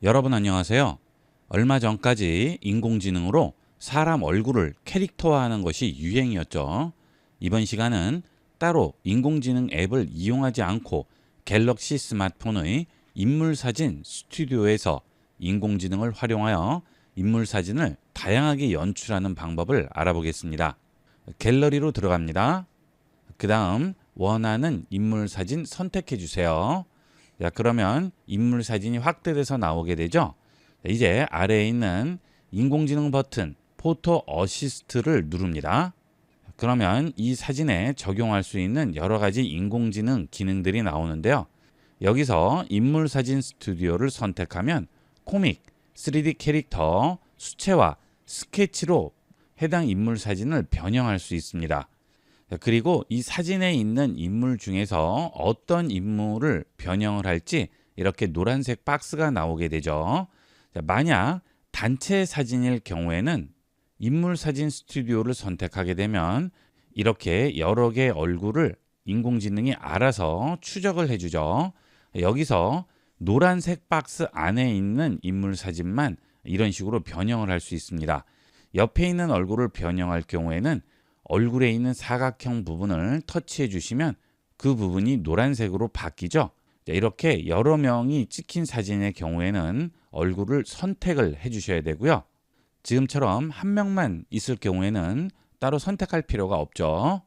여러분 안녕하세요. 얼마 전까지 인공지능으로 사람 얼굴을 캐릭터화하는 것이 유행이었죠. 이번 시간은 따로 인공지능 앱을 이용하지 않고 갤럭시 스마트폰의 인물사진 스튜디오에서 인공지능을 활용하여 인물사진을 다양하게 연출하는 방법을 알아보겠습니다. 갤러리로 들어갑니다. 그 다음 원하는 인물사진 선택해 주세요. 자, 그러면 인물 사진이 확대돼서 나오게 되죠. 이제 아래에 있는 인공지능 버튼 포토 어시스트를 누릅니다. 그러면 이 사진에 적용할 수 있는 여러 가지 인공지능 기능들이 나오는데요. 여기서 인물 사진 스튜디오를 선택하면 코믹, 3D 캐릭터, 수채화, 스케치로 해당 인물 사진을 변형할 수 있습니다. 그리고 이 사진에 있는 인물 중에서 어떤 인물을 변형을 할지 이렇게 노란색 박스가 나오게 되죠. 만약 단체 사진일 경우에는 인물 사진 스튜디오를 선택하게 되면 이렇게 여러 개의 얼굴을 인공지능이 알아서 추적을 해주죠. 여기서 노란색 박스 안에 있는 인물 사진만 이런 식으로 변형을 할 수 있습니다. 옆에 있는 얼굴을 변형할 경우에는 얼굴에 있는 사각형 부분을 터치해 주시면 그 부분이 노란색으로 바뀌죠. 이렇게 여러 명이 찍힌 사진의 경우에는 얼굴을 선택을 해 주셔야 되고요. 지금처럼 한 명만 있을 경우에는 따로 선택할 필요가 없죠.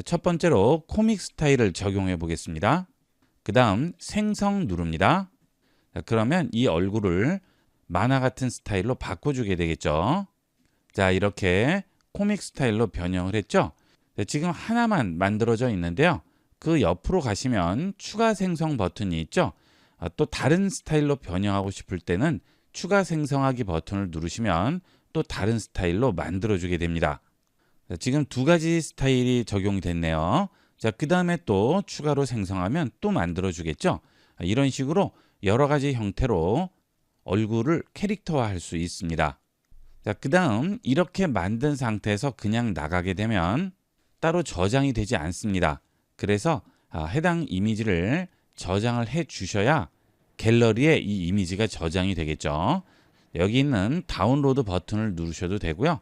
첫 번째로 코믹 스타일을 적용해 보겠습니다. 그 다음 생성 누릅니다. 그러면 이 얼굴을 만화 같은 스타일로 바꿔주게 되겠죠. 자, 이렇게 코믹 스타일로 변형을 했죠. 지금 하나만 만들어져 있는데요. 그 옆으로 가시면 추가 생성 버튼이 있죠. 또 다른 스타일로 변형하고 싶을 때는 추가 생성하기 버튼을 누르시면 또 다른 스타일로 만들어주게 됩니다. 지금 두 가지 스타일이 적용이 됐네요. 자, 그 다음에 또 추가로 생성하면 또 만들어주겠죠. 이런 식으로 여러 가지 형태로 얼굴을 캐릭터화할 수 있습니다. 자, 그 다음 이렇게 만든 상태에서 그냥 나가게 되면 따로 저장이 되지 않습니다. 그래서 해당 이미지를 저장을 해 주셔야 갤러리에 이 이미지가 저장이 되겠죠. 여기 있는 다운로드 버튼을 누르셔도 되고요.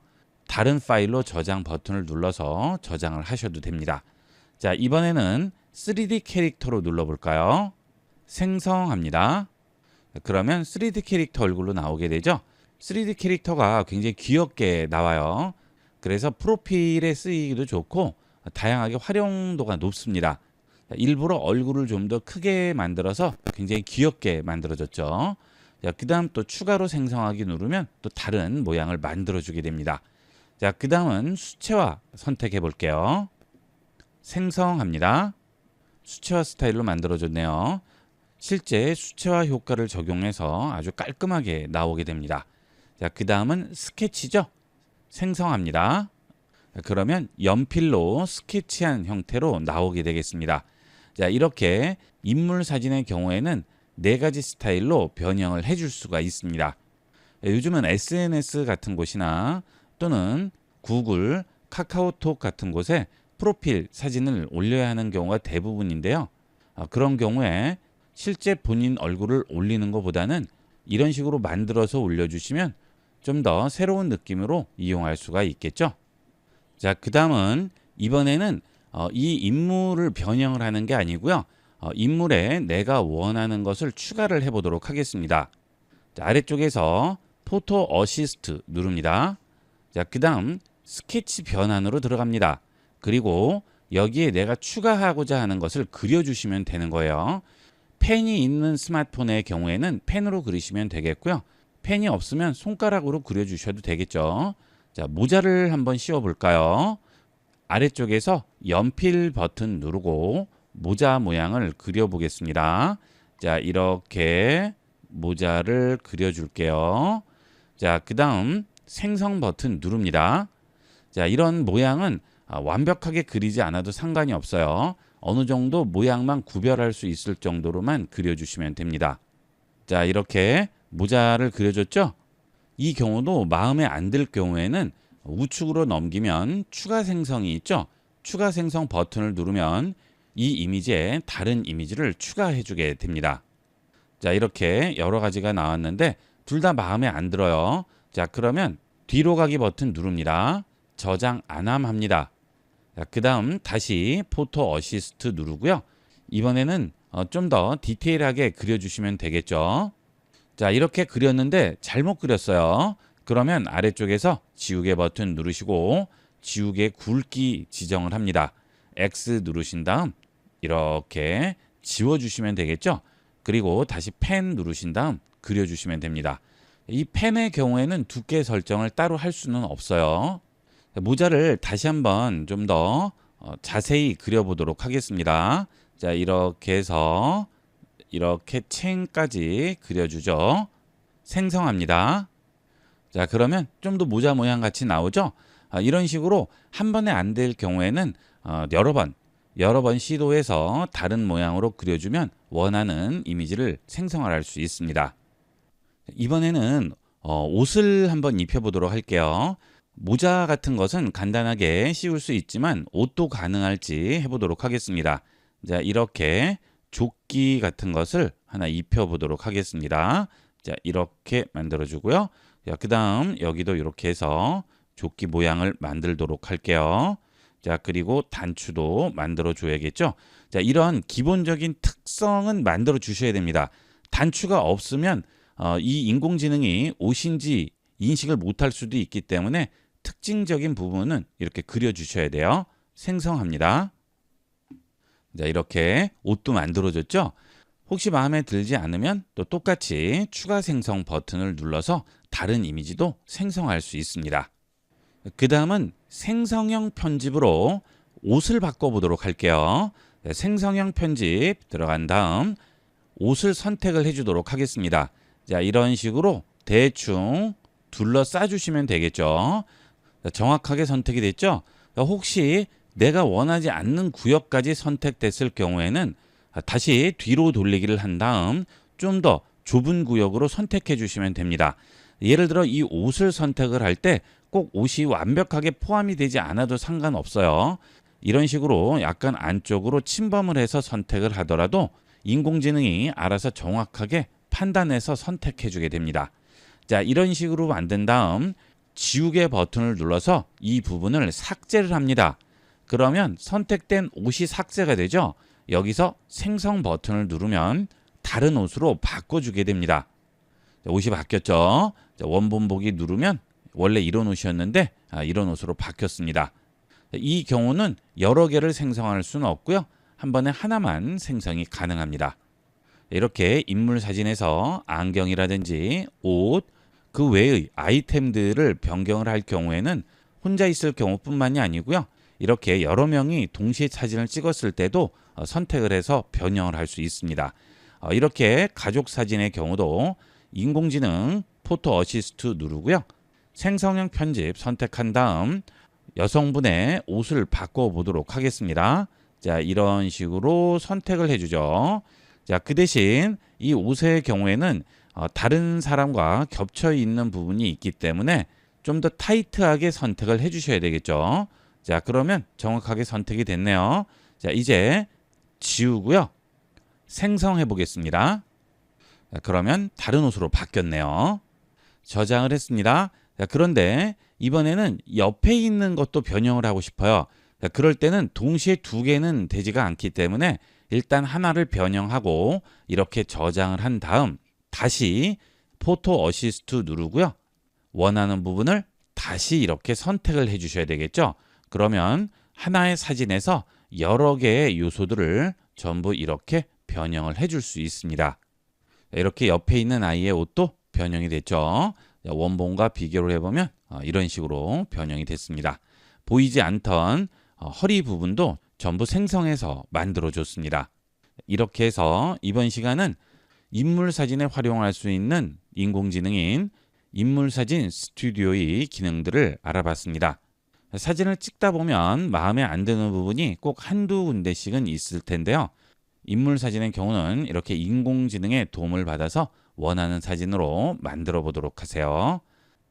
다른 파일로 저장 버튼을 눌러서 저장을 하셔도 됩니다. 자, 이번에는 3D 캐릭터로 눌러볼까요? 생성합니다. 그러면 3D 캐릭터 얼굴로 나오게 되죠. 3D 캐릭터가 굉장히 귀엽게 나와요. 그래서 프로필에 쓰이기도 좋고 다양하게 활용도가 높습니다. 일부러 얼굴을 좀 더 크게 만들어서 굉장히 귀엽게 만들어졌죠. 그 다음 또 추가로 생성하기 누르면 또 다른 모양을 만들어주게 됩니다. 자, 그 다음은 수채화 선택해 볼게요. 생성합니다. 수채화 스타일로 만들어졌네요. 실제 수채화 효과를 적용해서 아주 깔끔하게 나오게 됩니다. 자, 그 다음은 스케치죠. 생성합니다. 그러면 연필로 스케치한 형태로 나오게 되겠습니다. 자, 이렇게 인물 사진의 경우에는 네 가지 스타일로 변형을 해줄 수가 있습니다. 요즘은 SNS 같은 곳이나 또는 구글, 카카오톡 같은 곳에 프로필 사진을 올려야 하는 경우가 대부분인데요. 그런 경우에 실제 본인 얼굴을 올리는 것보다는 이런 식으로 만들어서 올려주시면 좀 더 새로운 느낌으로 이용할 수가 있겠죠. 자, 그 다음은 이번에는 이 인물을 변형을 하는 게 아니고요. 인물에 내가 원하는 것을 추가를 해보도록 하겠습니다. 자, 아래쪽에서 포토 어시스트 누릅니다. 자, 그 다음 스케치 변환으로 들어갑니다. 그리고 여기에 내가 추가하고자 하는 것을 그려주시면 되는 거예요. 펜이 있는 스마트폰의 경우에는 펜으로 그리시면 되겠고요. 펜이 없으면 손가락으로 그려주셔도 되겠죠. 자, 모자를 한번 씌워 볼까요? 아래쪽에서 연필 버튼 누르고 모자 모양을 그려 보겠습니다. 자, 이렇게 모자를 그려 줄게요. 자, 그 다음 생성 버튼 누릅니다. 자, 이런 모양은 완벽하게 그리지 않아도 상관이 없어요. 어느 정도 모양만 구별할 수 있을 정도로만 그려주시면 됩니다. 자, 이렇게 모자를 그려줬죠? 이 경우도 마음에 안 들 경우에는 우측으로 넘기면 추가 생성이 있죠? 추가 생성 버튼을 누르면 이 이미지에 다른 이미지를 추가해 주게 됩니다. 자, 이렇게 여러 가지가 나왔는데 둘 다 마음에 안 들어요. 자, 그러면 뒤로 가기 버튼 누릅니다. 저장 안함 합니다. 자, 그 다음 다시 포토 어시스트 누르고요. 이번에는 좀 더 디테일하게 그려주시면 되겠죠. 자, 이렇게 그렸는데 잘못 그렸어요. 그러면 아래쪽에서 지우개 버튼 누르시고 지우개 굵기 지정을 합니다. X 누르신 다음 이렇게 지워주시면 되겠죠. 그리고 다시 펜 누르신 다음 그려주시면 됩니다. 이 펜의 경우에는 두께 설정을 따로 할 수는 없어요. 모자를 다시 한번 좀 더 자세히 그려보도록 하겠습니다. 자, 이렇게 해서 이렇게 체인까지 그려주죠. 생성합니다. 자, 그러면 좀 더 모자 모양 같이 나오죠. 이런 식으로 한 번에 안 될 경우에는 여러 번 시도해서 다른 모양으로 그려주면 원하는 이미지를 생성할 수 있습니다. 이번에는 옷을 한번 입혀보도록 할게요. 모자 같은 것은 간단하게 씌울 수 있지만 옷도 가능할지 해보도록 하겠습니다. 자, 이렇게 조끼 같은 것을 하나 입혀보도록 하겠습니다. 자, 이렇게 만들어주고요. 자, 그 다음 여기도 이렇게 해서 조끼 모양을 만들도록 할게요. 자, 그리고 단추도 만들어 줘야겠죠. 자, 이런 기본적인 특성은 만들어 주셔야 됩니다. 단추가 없으면 이 인공지능이 옷인지 인식을 못할 수도 있기 때문에 특징적인 부분은 이렇게 그려 주셔야 돼요. 생성합니다. 자, 이렇게 옷도 만들어졌죠. 혹시 마음에 들지 않으면 또 똑같이 추가 생성 버튼을 눌러서 다른 이미지도 생성할 수 있습니다. 그 다음은 생성형 편집으로 옷을 바꿔보도록 할게요. 네, 생성형 편집 들어간 다음 옷을 선택을 해주도록 하겠습니다. 자, 이런 식으로 대충 둘러싸 주시면 되겠죠. 자, 정확하게 선택이 됐죠. 혹시 내가 원하지 않는 구역까지 선택됐을 경우에는 다시 뒤로 돌리기를 한 다음 좀 더 좁은 구역으로 선택해 주시면 됩니다. 예를 들어 이 옷을 선택을 할 때 꼭 옷이 완벽하게 포함이 되지 않아도 상관없어요. 이런 식으로 약간 안쪽으로 침범을 해서 선택을 하더라도 인공지능이 알아서 정확하게 판단해서 선택해 주게 됩니다. 자, 이런 식으로 만든 다음 지우개 버튼을 눌러서 이 부분을 삭제를 합니다. 그러면 선택된 옷이 삭제가 되죠. 여기서 생성 버튼을 누르면 다른 옷으로 바꿔주게 됩니다. 옷이 바뀌었죠. 원본 보기 누르면 원래 이런 옷이었는데 이런 옷으로 바뀌었습니다. 이 경우는 여러 개를 생성할 수는 없고요. 한 번에 하나만 생성이 가능합니다. 이렇게 인물 사진에서 안경이라든지 옷, 그 외의 아이템들을 변경을 할 경우에는 혼자 있을 경우뿐만이 아니고요. 이렇게 여러 명이 동시에 사진을 찍었을 때도 선택을 해서 변형을 할 수 있습니다. 이렇게 가족 사진의 경우도 인공지능 포토 어시스트 누르고요. 생성형 편집 선택한 다음 여성분의 옷을 바꿔보도록 하겠습니다. 자, 이런 식으로 선택을 해주죠. 자, 그 대신 이 옷의 경우에는 다른 사람과 겹쳐 있는 부분이 있기 때문에 좀 더 타이트하게 선택을 해주셔야 되겠죠. 자, 그러면 정확하게 선택이 됐네요. 자, 이제 지우고요. 생성해 보겠습니다. 자, 그러면 다른 옷으로 바뀌었네요. 저장을 했습니다. 자, 그런데 이번에는 옆에 있는 것도 변형을 하고 싶어요. 자, 그럴 때는 동시에 두 개는 되지가 않기 때문에 일단 하나를 변형하고 이렇게 저장을 한 다음 다시 포토 어시스트 누르고요. 원하는 부분을 다시 이렇게 선택을 해 주셔야 되겠죠. 그러면 하나의 사진에서 여러 개의 요소들을 전부 이렇게 변형을 해줄 수 있습니다. 이렇게 옆에 있는 아이의 옷도 변형이 됐죠. 원본과 비교를 해보면 이런 식으로 변형이 됐습니다. 보이지 않던 허리 부분도 전부 생성해서 만들어줬습니다. 이렇게 해서 이번 시간은 인물 사진에 활용할 수 있는 인공지능인 인물사진 스튜디오의 기능들을 알아봤습니다. 사진을 찍다 보면 마음에 안 드는 부분이 꼭 한두 군데씩은 있을 텐데요. 인물 사진의 경우는 이렇게 인공지능의 도움을 받아서 원하는 사진으로 만들어 보도록 하세요.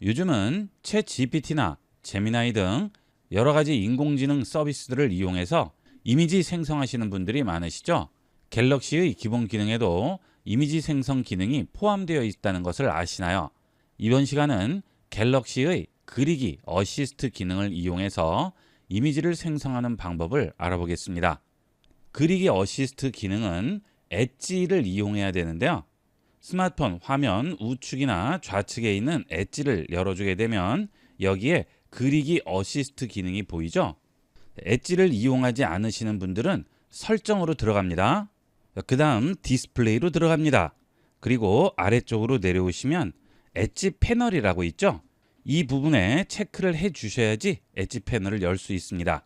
요즘은 챗 GPT나 제미나이 등 여러 가지 인공지능 서비스들을 이용해서 이미지 생성하시는 분들이 많으시죠. 갤럭시의 기본 기능에도 이미지 생성 기능이 포함되어 있다는 것을 아시나요? 이번 시간은 갤럭시의 그리기 어시스트 기능을 이용해서 이미지를 생성하는 방법을 알아보겠습니다. 그리기 어시스트 기능은 엣지를 이용해야 되는데요. 스마트폰 화면 우측이나 좌측에 있는 엣지를 열어주게 되면 여기에 그리기 어시스트 기능이 보이죠? 엣지를 이용하지 않으시는 분들은 설정으로 들어갑니다. 그 다음 디스플레이로 들어갑니다. 그리고 아래쪽으로 내려오시면 엣지 패널이라고 있죠? 이 부분에 체크를 해 주셔야지 엣지 패널을 열 수 있습니다.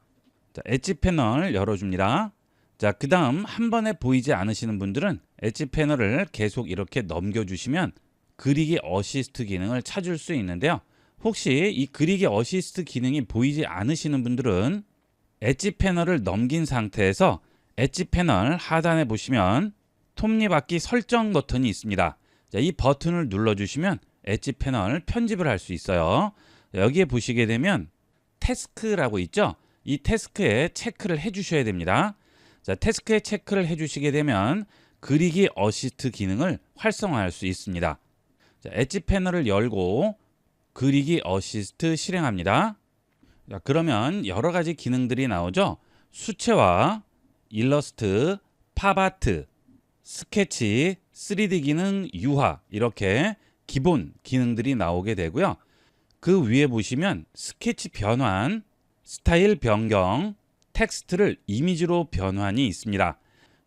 자, 엣지 패널 열어줍니다. 자, 그 다음 한 번에 보이지 않으시는 분들은 엣지 패널을 계속 이렇게 넘겨주시면 그리기 어시스트 기능을 찾을 수 있는데요. 혹시 이 그리기 어시스트 기능이 보이지 않으시는 분들은 엣지 패널을 넘긴 상태에서 엣지 패널 하단에 보시면 톱니바퀴 설정 버튼이 있습니다. 자, 이 버튼을 눌러주시면 엣지 패널 편집을 할 수 있어요. 여기에 보시게 되면 태스크라고 있죠? 이 태스크에 체크를 해주셔야 됩니다. 자, 태스크에 체크를 해주시게 되면 그리기 어시스트 기능을 활성화할 수 있습니다. 자, 엣지 패널을 열고 그리기 어시스트 실행합니다. 자, 그러면 여러 가지 기능들이 나오죠. 수채화, 일러스트, 팝아트, 스케치, 3D 기능, 유화 이렇게 기본 기능들이 나오게 되고요. 그 위에 보시면 스케치 변환, 스타일 변경, 텍스트를 이미지로 변환이 있습니다.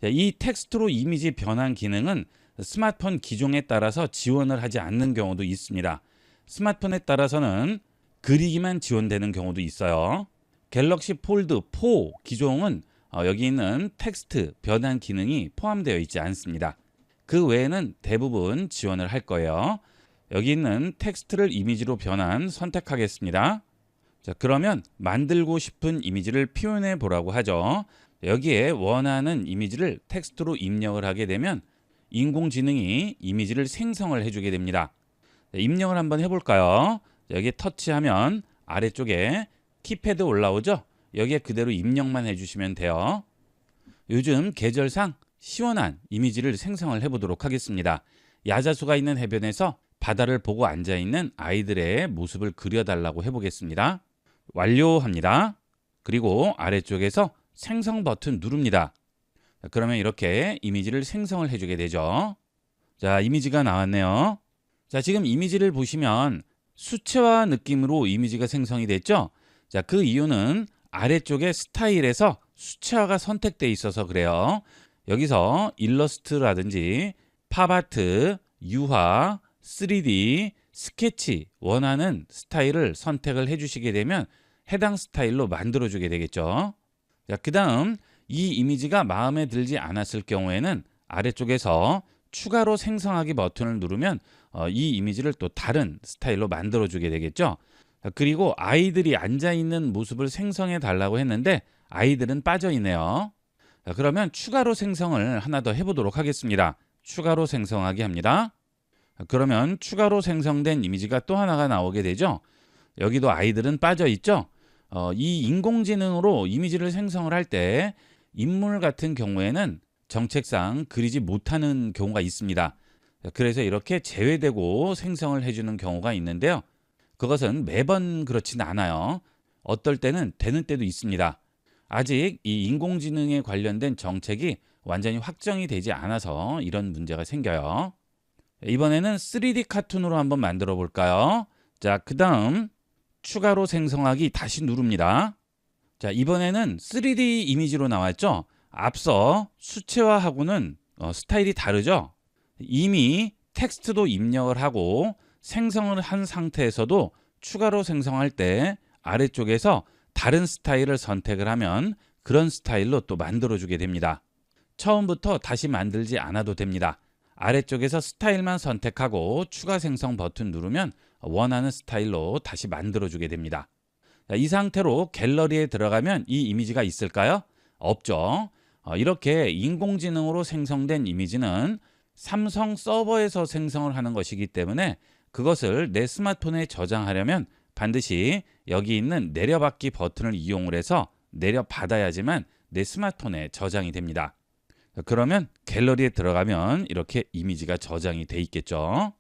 이 텍스트로 이미지 변환 기능은 스마트폰 기종에 따라서 지원을 하지 않는 경우도 있습니다. 스마트폰에 따라서는 그리기만 지원되는 경우도 있어요. 갤럭시 폴드 4 기종은 여기 있는 텍스트 변환 기능이 포함되어 있지 않습니다. 그 외에는 대부분 지원을 할 거예요. 여기 있는 텍스트를 이미지로 변환 선택하겠습니다. 자, 그러면 만들고 싶은 이미지를 표현해 보라고 하죠. 여기에 원하는 이미지를 텍스트로 입력을 하게 되면 인공지능이 이미지를 생성을 해주게 됩니다. 자, 입력을 한번 해볼까요? 여기에 터치하면 아래쪽에 키패드 올라오죠? 여기에 그대로 입력만 해주시면 돼요. 요즘 계절상 시원한 이미지를 생성을 해보도록 하겠습니다. 야자수가 있는 해변에서 바다를 보고 앉아있는 아이들의 모습을 그려달라고 해보겠습니다. 완료합니다. 그리고 아래쪽에서 생성 버튼 누릅니다. 그러면 이렇게 이미지를 생성을 해주게 되죠. 자, 이미지가 나왔네요. 자, 지금 이미지를 보시면 수채화 느낌으로 이미지가 생성이 됐죠. 자, 그 이유는 아래쪽에 스타일에서 수채화가 선택되어 있어서 그래요. 여기서 일러스트라든지 팝아트, 유화, 3D, 스케치 원하는 스타일을 선택을 해주시게 되면 해당 스타일로 만들어주게 되겠죠. 자, 그 다음 이 이미지가 마음에 들지 않았을 경우에는 아래쪽에서 추가로 생성하기 버튼을 누르면 이 이미지를 또 다른 스타일로 만들어주게 되겠죠. 자, 그리고 아이들이 앉아있는 모습을 생성해 달라고 했는데 아이들은 빠져있네요. 자, 그러면 추가로 생성을 하나 더 해보도록 하겠습니다. 추가로 생성하기 합니다. 그러면 추가로 생성된 이미지가 또 하나가 나오게 되죠. 여기도 아이들은 빠져 있죠. 이 인공지능으로 이미지를 생성을 할 때 인물 같은 경우에는 정책상 그리지 못하는 경우가 있습니다. 그래서 이렇게 제외되고 생성을 해주는 경우가 있는데요. 그것은 매번 그렇지는 않아요. 어떨 때는 되는 때도 있습니다. 아직 이 인공지능에 관련된 정책이 완전히 확정이 되지 않아서 이런 문제가 생겨요. 이번에는 3D 카툰으로 한번 만들어 볼까요? 자, 그 다음 추가로 생성하기 다시 누릅니다. 자, 이번에는 3D 이미지로 나왔죠? 앞서 수채화하고는 스타일이 다르죠? 이미 텍스트도 입력을 하고 생성을 한 상태에서도 추가로 생성할 때 아래쪽에서 다른 스타일을 선택을 하면 그런 스타일로 또 만들어주게 됩니다. 처음부터 다시 만들지 않아도 됩니다. 아래쪽에서 스타일만 선택하고 추가 생성 버튼 누르면 원하는 스타일로 다시 만들어주게 됩니다. 이 상태로 갤러리에 들어가면 이 이미지가 있을까요? 없죠. 이렇게 인공지능으로 생성된 이미지는 삼성 서버에서 생성을 하는 것이기 때문에 그것을 내 스마트폰에 저장하려면 반드시 여기 있는 내려받기 버튼을 이용을 해서 내려받아야지만 내 스마트폰에 저장이 됩니다. 그러면 갤러리에 들어가면 이렇게 이미지가 저장이 돼 있겠죠.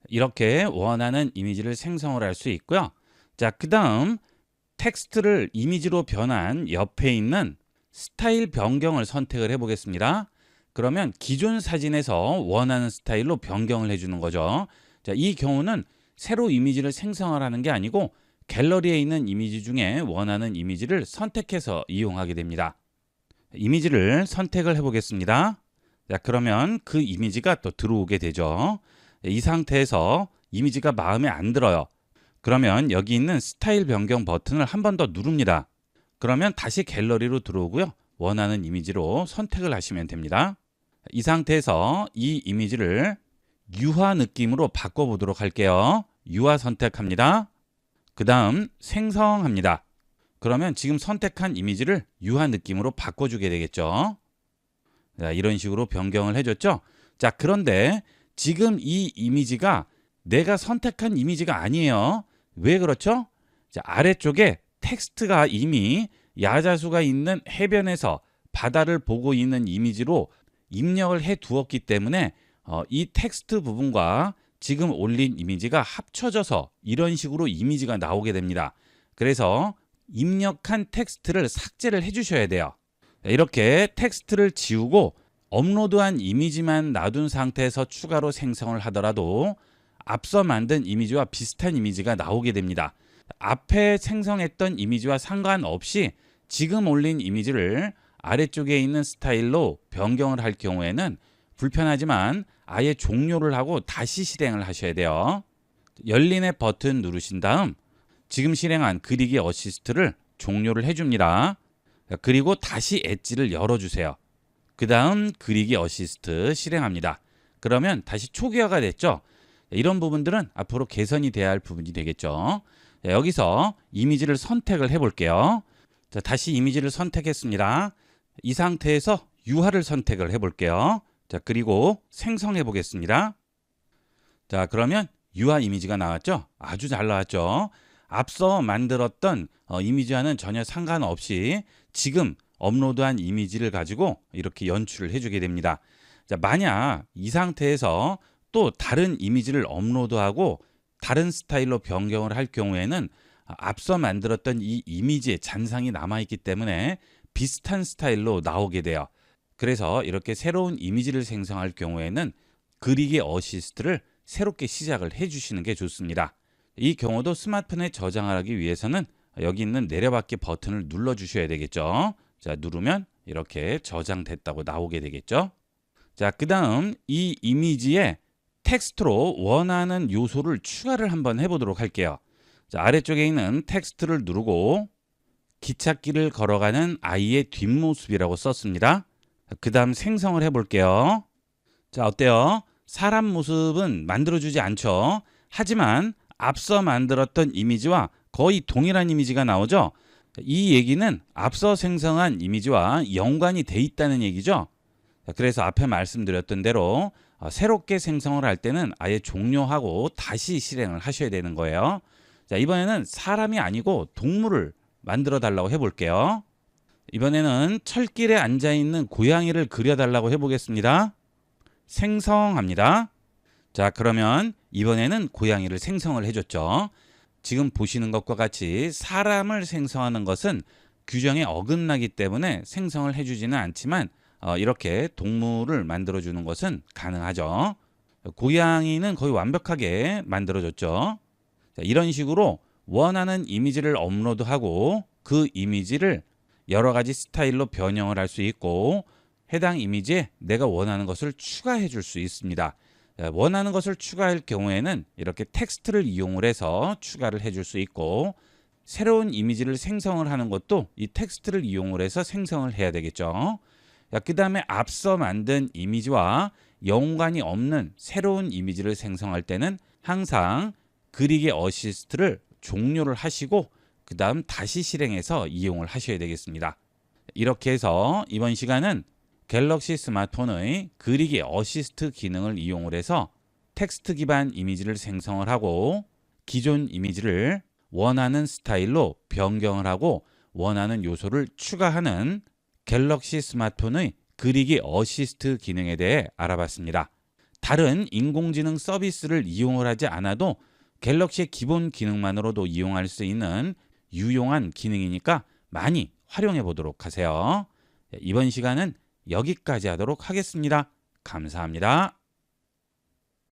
이렇게 원하는 이미지를 생성을 할 수 있고요. 자, 그 다음 텍스트를 이미지로 변한 옆에 있는 스타일 변경을 선택을 해 보겠습니다. 그러면 기존 사진에서 원하는 스타일로 변경을 해주는 거죠. 자, 이 경우는 새로 이미지를 생성을 하는 게 아니고 갤러리에 있는 이미지 중에 원하는 이미지를 선택해서 이용하게 됩니다. 이미지를 선택을 해 보겠습니다. 자, 그러면 그 이미지가 또 들어오게 되죠. 이 상태에서 이미지가 마음에 안 들어요. 그러면 여기 있는 스타일 변경 버튼을 한 번 더 누릅니다. 그러면 다시 갤러리로 들어오고요. 원하는 이미지로 선택을 하시면 됩니다. 이 상태에서 이 이미지를 유화 느낌으로 바꿔보도록 할게요. 유화 선택합니다. 그 다음 생성합니다. 그러면 지금 선택한 이미지를 유화 느낌으로 바꿔주게 되겠죠. 자, 이런 식으로 변경을 해줬죠. 자, 그런데 지금 이 이미지가 내가 선택한 이미지가 아니에요. 왜 그렇죠? 자, 아래쪽에 텍스트가 이미 야자수가 있는 해변에서 바다를 보고 있는 이미지로 입력을 해 두었기 때문에 이 텍스트 부분과 지금 올린 이미지가 합쳐져서 이런 식으로 이미지가 나오게 됩니다. 그래서 입력한 텍스트를 삭제를 해 주셔야 돼요. 이렇게 텍스트를 지우고 업로드한 이미지만 놔둔 상태에서 추가로 생성을 하더라도 앞서 만든 이미지와 비슷한 이미지가 나오게 됩니다. 앞에 생성했던 이미지와 상관없이 지금 올린 이미지를 아래쪽에 있는 스타일로 변경을 할 경우에는 불편하지만 아예 종료를 하고 다시 실행을 하셔야 돼요. 열린의 버튼 누르신 다음 지금 실행한 그리기 어시스트를 종료를 해줍니다. 그리고 다시 엣지를 열어주세요. 그 다음 그리기 어시스트 실행합니다. 그러면 다시 초기화가 됐죠. 이런 부분들은 앞으로 개선이 돼야 할 부분이 되겠죠. 여기서 이미지를 선택을 해볼게요. 자, 다시 이미지를 선택했습니다. 이 상태에서 유화를 선택을 해볼게요. 자, 그리고 생성해 보겠습니다. 자, 그러면 유화 이미지가 나왔죠? 아주 잘 나왔죠? 앞서 만들었던 이미지와는 전혀 상관없이 지금 업로드한 이미지를 가지고 이렇게 연출을 해주게 됩니다. 자, 만약 이 상태에서 또 다른 이미지를 업로드하고 다른 스타일로 변경을 할 경우에는 앞서 만들었던 이 이미지의 잔상이 남아있기 때문에 비슷한 스타일로 나오게 돼요. 그래서 이렇게 새로운 이미지를 생성할 경우에는 그리기 어시스트를 새롭게 시작을 해주시는 게 좋습니다. 이 경우도 스마트폰에 저장을 하기 위해서는 여기 있는 내려받기 버튼을 눌러 주셔야 되겠죠. 자, 누르면 이렇게 저장됐다고 나오게 되겠죠. 자, 그 다음 이 이미지에 텍스트로 원하는 요소를 추가를 한번 해보도록 할게요. 자, 아래쪽에 있는 텍스트를 누르고 기찻길을 걸어가는 아이의 뒷모습이라고 썼습니다. 그 다음 생성을 해볼게요. 자, 어때요? 사람 모습은 만들어주지 않죠. 하지만 앞서 만들었던 이미지와 거의 동일한 이미지가 나오죠. 이 얘기는 앞서 생성한 이미지와 연관이 돼 있다는 얘기죠. 그래서 앞에 말씀드렸던 대로 새롭게 생성을 할 때는 아예 종료하고 다시 실행을 하셔야 되는 거예요. 자, 이번에는 사람이 아니고 동물을 만들어 달라고 해볼게요. 이번에는 철길에 앉아 있는 고양이를 그려달라고 해보겠습니다. 생성합니다. 자, 그러면 이번에는 고양이를 생성을 해줬죠. 지금 보시는 것과 같이 사람을 생성하는 것은 규정에 어긋나기 때문에 생성을 해주지는 않지만 이렇게 동물을 만들어주는 것은 가능하죠. 고양이는 거의 완벽하게 만들어졌죠. 자, 이런 식으로 원하는 이미지를 업로드하고 그 이미지를 여러 가지 스타일로 변형을 할 수 있고 해당 이미지에 내가 원하는 것을 추가해 줄 수 있습니다. 원하는 것을 추가할 경우에는 이렇게 텍스트를 이용을 해서 추가를 해줄 수 있고 새로운 이미지를 생성을 하는 것도 이 텍스트를 이용을 해서 생성을 해야 되겠죠. 그 다음에 앞서 만든 이미지와 연관이 없는 새로운 이미지를 생성할 때는 항상 그리기 어시스트를 종료를 하시고 그 다음 다시 실행해서 이용을 하셔야 되겠습니다. 이렇게 해서 이번 시간은 갤럭시 스마트폰의 그리기 어시스트 기능을 이용을 해서 텍스트 기반 이미지를 생성을 하고 기존 이미지를 원하는 스타일로 변경을 하고 원하는 요소를 추가하는 갤럭시 스마트폰의 그리기 어시스트 기능에 대해 알아봤습니다. 다른 인공지능 서비스를 이용을 하지 않아도 갤럭시의 기본 기능만으로도 이용할 수 있는 유용한 기능이니까 많이 활용해 보도록 하세요. 이번 시간은 여기까지 하도록 하겠습니다. 감사합니다.